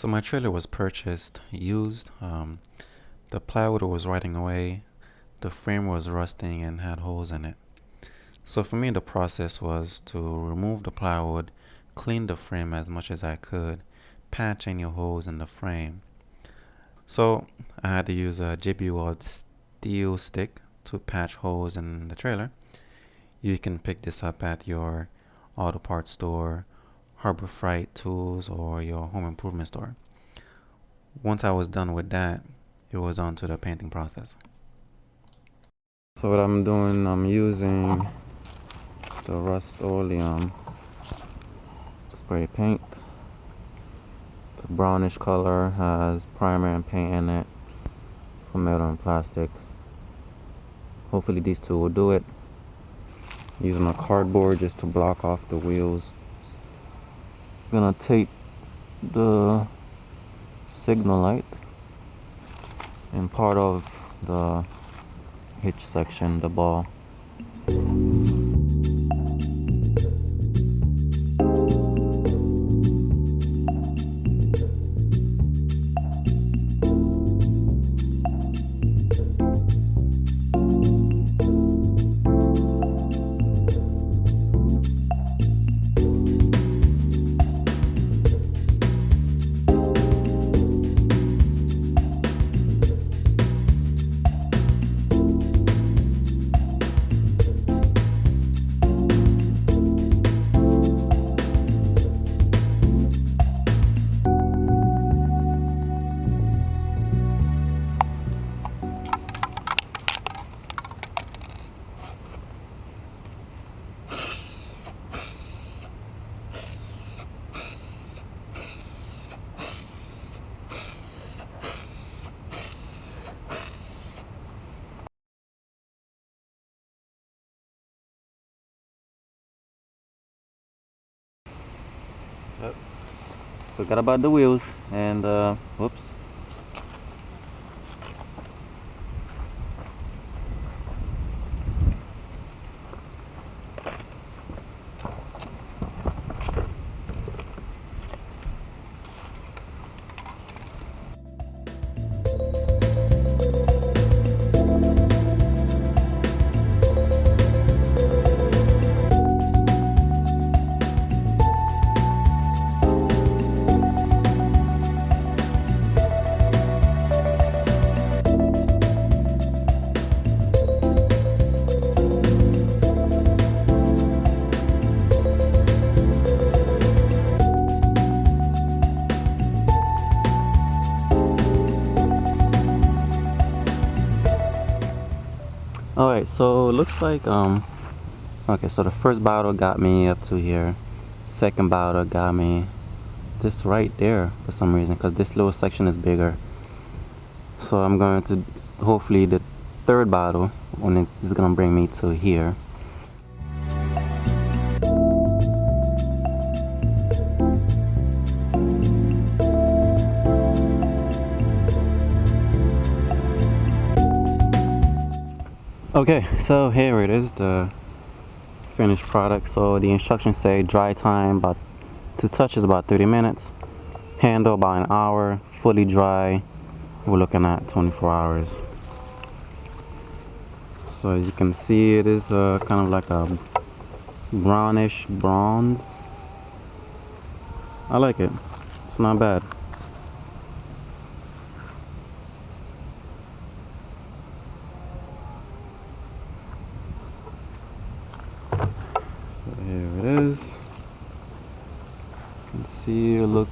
So my trailer was purchased used. The plywood was rotting away, the frame was rusting and had holes in it. So for me, the process was to remove the plywood, clean the frame as much as I could, patch any holes in the frame. So I had to use a JB Weld steel stick to patch holes in the trailer. You can pick this up at your auto parts store, Harbor Freight Tools, or your home improvement store. Once I was done with that, it was on to the painting process. So what I'm doing, I'm using the Rustoleum spray paint. The brownish color has primer and paint in it for metal and plastic. Hopefully these two will do it. Using a cardboard just to block off the wheels. I'm gonna tape the signal light and part of the hitch section, the ball. Yep. Forgot about the wheels and whoops. Alright, so it looks like okay, so the first bottle got me up to here. Second bottle got me just right there for some reason, because this little section is bigger. So I'm going to, hopefully the third bottle when it is gonna bring me to here. Okay, so here it is, the finished product. So the instructions say dry time about to touch is about 30 minutes, handle about an hour, fully dry we're looking at 24 hours. So as you can see, it is kind of like a brownish bronze. I like it, it's not bad. So here it is. You can see it looks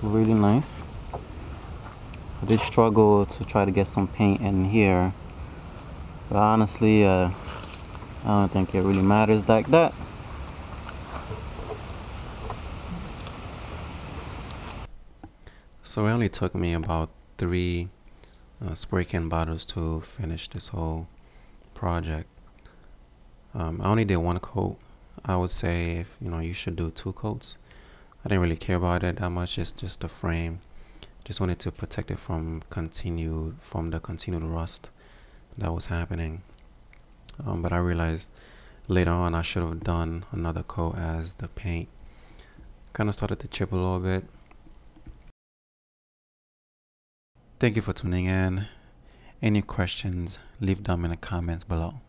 really nice. I did struggle to try to get some paint in here, but honestly I don't think it really matters like that. So it only took me about 3 spray can bottles to finish this whole project. I only did 1 coat. I would say if you should do 2 coats. I didn't really care about it that much. It's just the frame. Just wanted to protect it from the continued rust that was happening. But I realized later on I should have done another coat as the paint kind of started to chip a little bit. Thank you for tuning in. Any questions, leave them in the comments below.